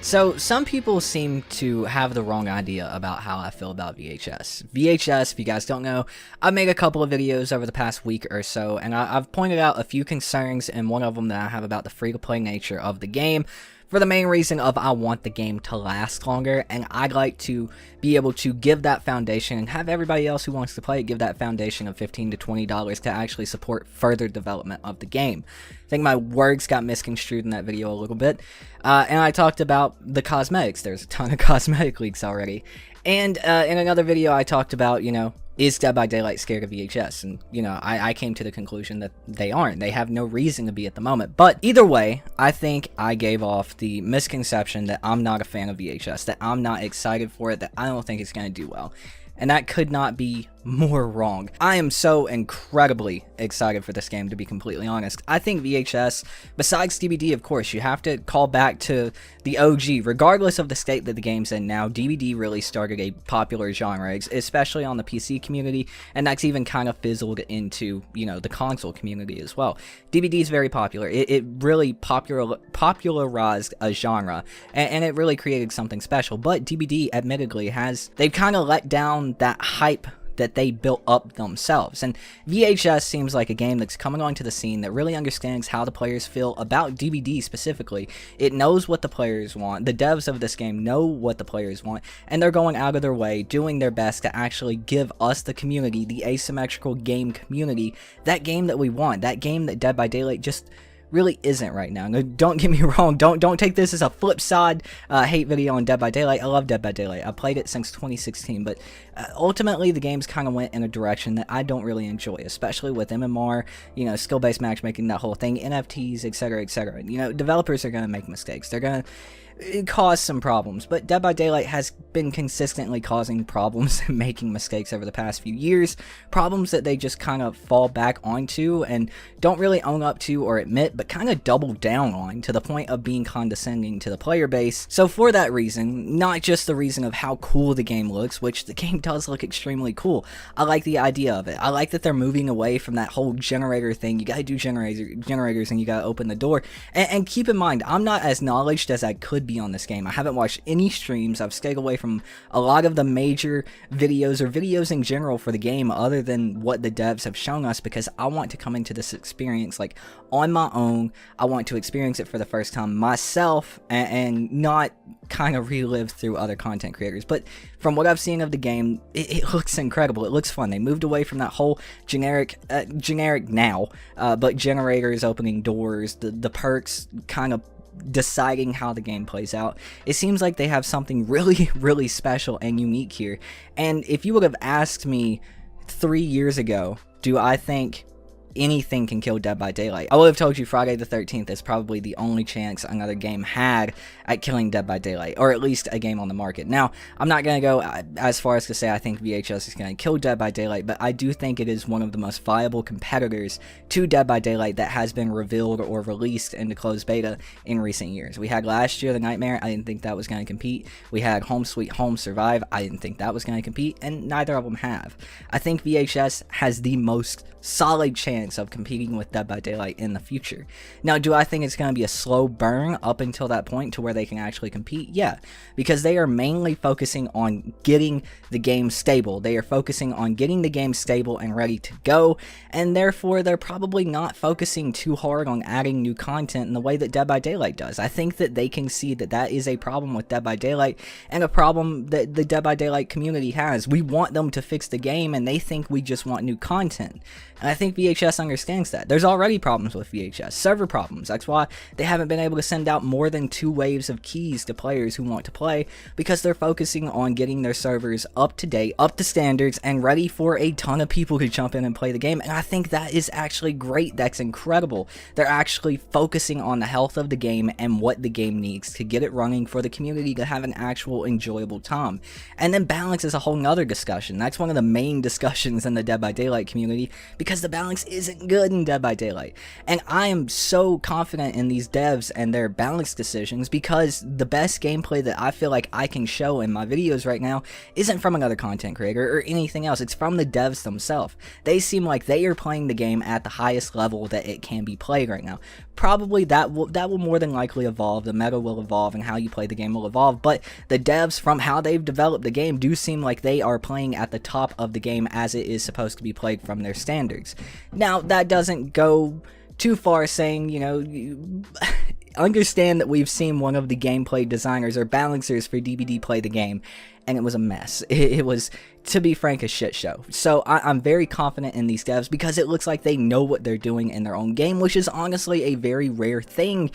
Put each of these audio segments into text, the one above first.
So, some people seem to have the wrong idea about how I feel about VHS. VHS, if you guys don't know, I've made a couple of videos over the past week or so, and I've pointed out a few concerns, and one of them that I have about the free-to-play nature of the game, for the main reason of I want the game to last longer, and I'd like to be able to give that foundation and have everybody else who wants to play it give that foundation of $15 to $20 to actually support further development of the game. I think my words got misconstrued in that video a little bit, and I talked about the cosmetics. There's a ton of cosmetic leaks already, and in another video I talked about, is Dead by Daylight scared of VHS? And, I came to the conclusion that they aren't. They have no reason to be at the moment. But either way, I think I gave off the misconception that I'm not a fan of VHS, that I'm not excited for it, that I don't think it's going to do well. And that could not be more wrong. I am so incredibly excited for this game, to be completely honest. I think VHS, besides DVD, of course, you have to call back to the OG. Regardless of the state that the game's in now, DVD really started a popular genre, especially on the PC community, and that's even kind of fizzled into, the console community as well. DVD is very popular. It really popularized a genre, and it really created something special. But DVD, admittedly, they've kind of let down that hype that they built up themselves, and VHS seems like a game that's coming onto the scene that really understands how the players feel about DVD specifically. It knows what the players want. The devs of this game know what the players want, and they're going out of their way, doing their best to actually give us, the community, the asymmetrical game community, that game that we want, that game that Dead by Daylight just really isn't right now. Now, don't get me wrong, don't take this as a flip side hate video on Dead by Daylight. I love Dead by Daylight. I played it since 2016, but ultimately the game's kind of went in a direction that I don't really enjoy, especially with MMR, skill-based matchmaking, that whole thing, NFTs, etc., etc. Developers are going to make mistakes. They're going to cause some problems, but Dead by Daylight has been consistently causing problems and making mistakes over the past few years, problems that they just kind of fall back onto and don't really own up to or admit, but kind of double down on, to the point of being condescending to the player base. So for that reason, not just the reason of how cool the game looks, which the game does look extremely cool, I like the idea of it. I like that they're moving away from that whole generator thing. You gotta do generators and you gotta open the door, and keep in mind, I'm not as knowledgeable as I could be on this game. I haven't watched any streams. I've stayed away from a lot of the major videos, or videos in general, for the game, other than what the devs have shown us, because I want to come into this experience like on my own. I want to experience it for the first time myself, and not kind of relive through other content creators. But from what I've seen of the game, it looks incredible. It looks fun. They moved away from that whole generic now, but generators opening doors, the perks kind of deciding how the game plays out. It seems like they have something really, really special and unique here. And if you would have asked me 3 years ago, do I think anything can kill Dead by Daylight, I would have told you Friday the 13th is probably the only chance another game had at killing Dead by Daylight, or at least a game on the market. Now, I'm not going to go as far as to say I think VHS is going to kill Dead by Daylight, but I do think it is one of the most viable competitors to Dead by Daylight that has been revealed or released into closed beta in recent years. We had last year The Nightmare. I didn't think that was going to compete. We had Home Sweet Home Survive. I didn't think that was going to compete, and neither of them have. I think VHS has the most solid chance of competing with Dead by Daylight in the future. Now, do I think it's going to be a slow burn up until that point to where they can actually compete? Yeah, because they are mainly focusing on getting the game stable. They are focusing on getting the game stable and ready to go, and therefore they're probably not focusing too hard on adding new content in the way that Dead by Daylight does. I think that they can see that that is a problem with Dead by Daylight, and a problem that the Dead by Daylight community has. We want them to fix the game, and they think we just want new content. And I think VHS understands that. There's already problems with VHS, server problems. That's why they haven't been able to send out more than 2 waves of keys to players who want to play, because they're focusing on getting their servers up to date, up to standards, and ready for a ton of people to jump in and play the game. And I think that is actually great. That's incredible. They're actually focusing on the health of the game and what the game needs to get it running for the community to have an actual enjoyable time. And then balance is a whole nother discussion. That's one of the main discussions in the Dead by Daylight community, because the balance isn't good in Dead by Daylight. And I am so confident in these devs and their balance decisions, because the best gameplay that I feel like I can show in my videos right now isn't from another content creator or anything else. It's from the devs themselves. They seem like they are playing the game at the highest level that it can be played right now. probably that will more than likely evolve. The meta will evolve, and how you play the game will evolve. But the devs, from how they've developed the game, do seem like they are playing at the top of the game as it is supposed to be played from their standards. Now, that doesn't go too far, saying, you know, understand that we've seen one of the gameplay designers or balancers for DBD play the game, and it was a mess. It was, to be frank, a shit show. So I'm very confident in these devs because it looks like they know what they're doing in their own game, which is honestly a very rare thing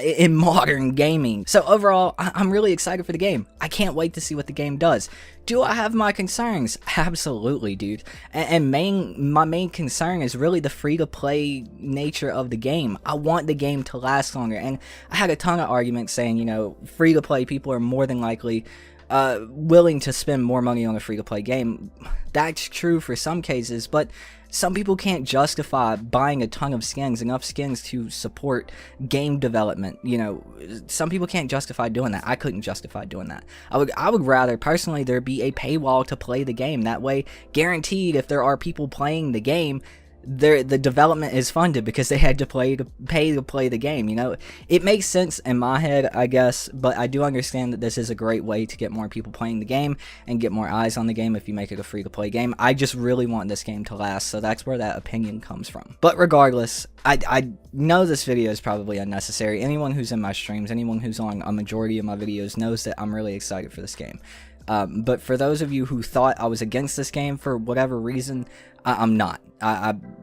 in modern gaming. So overall, I'm really excited for the game. I can't wait to see what the game does. Do I have my concerns? Absolutely, dude. And my main concern is really the free-to-play nature of the game. I want the game to last longer, and I had a ton of arguments saying, you know, free-to-play people are more than likely willing to spend more money on a free-to-play game. That's true for some cases, but some people can't justify buying a ton of skins, enough skins to support game development. You know, some people can't justify doing that. I couldn't justify doing that. I would rather, personally, there be a paywall to play the game. That way, guaranteed, if there are people playing the game, the development is funded because they had to pay to play the game. You know, it makes sense in my head, I guess, but I do understand that this is a great way to get more people playing the game and get more eyes on the game if you make it a free-to-play game. I just really want this game to last, so that's where that opinion comes from. But regardless, I know this video is probably unnecessary. Anyone who's in my streams, anyone who's on a majority of my videos knows that I'm really excited for this game. But for those of you who thought I was against this game for whatever reason, I'm not.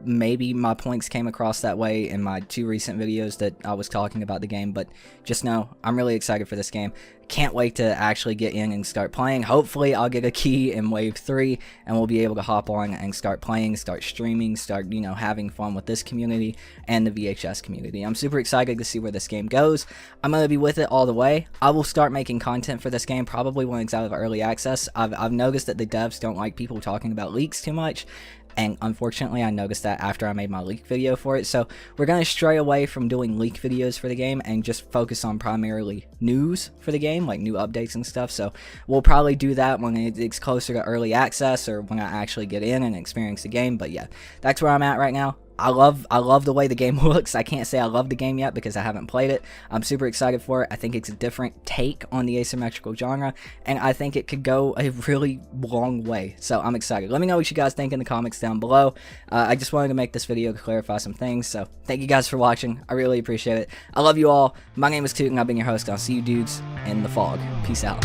Maybe my points came across that way in my 2 recent videos that I was talking about the game, but just know I'm really excited for this game. Can't wait to actually get in and start playing. Hopefully I'll get a key in Wave 3 and we'll be able to hop on and start playing, start streaming, start, you know, having fun with this community and the VHS community. I'm super excited to see where this game goes. I'm going to be with it all the way. I will start making content for this game probably when it's out of early access. I've noticed that the devs don't like people talking about leaks too much, and unfortunately I noticed that after I made my leak video for it, so we're going to stray away from doing leak videos for the game and just focus on primarily news for the game, like new updates and stuff. So we'll probably do that when it's closer to early access or when I actually get in and experience the game. But yeah, that's where I'm at right now. I love the way the game looks. I can't say I love the game yet because I haven't played it. I'm super excited for it. I think it's a different take on the asymmetrical genre, and I think it could go a really long way. So I'm excited. Let me know what you guys think in the comments down below. I just wanted to make this video to clarify some things, so thank you guys for watching. I really appreciate it. I love you all. My name is Toot, and I've been your host. I'll see you dudes in the fog. Peace out.